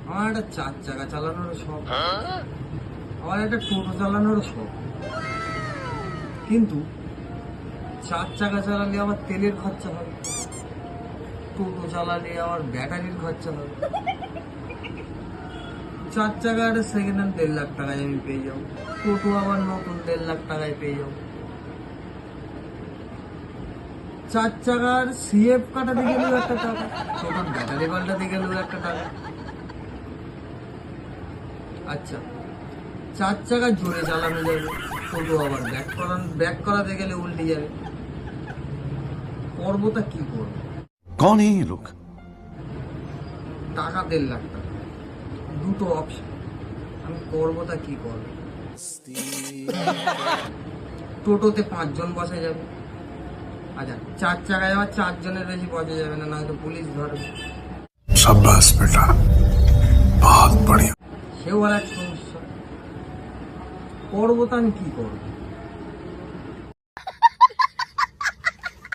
আমার একটা 4 চাকা চালানোর শখ, আমার একটা টোটো চালানোর শখ। কিন্তু 4 চাকা চালালে আমার তেলের খরচা হবে, টোটো চালালে আমার ব্যাটারির খরচা হবে। 4 চাকা একটা সেকেন্ড হ্যান্ড 1.5 লাখ টাকায় আমি পেয়ে যাবো, টোটো আবার নতুন 1.5 লাখ টাকায় পেয়ে যাবো। 4 চাকার সিএফ কাটাতে গেলেও একটা টাকা, টোটোর ব্যাটারি পাল্টাতে গেলেও একটা টাকা। আচ্ছা, 4 চাকা জোরে চালানো যাবে, টোটো আবার ব্যাক করাতে গেলে উল্টে যাবে। করবোটা কি করবো? कौन है ये लोग? টাকা 1.5 লাখ টাকা, দুটো অপশন, আমি করবোটা কি করবো? টোটোতে 5 জন বসা যাবে, আচ্ছা 4 চাকায় আবার 4 জনের বেশি বসা যাবে না, নয়তো পুলিশ ধরবে। शाबाश बेटा, बहुत बढ़िया। সেও আর এক সমস্যা। করবোটা আমি কি করবো?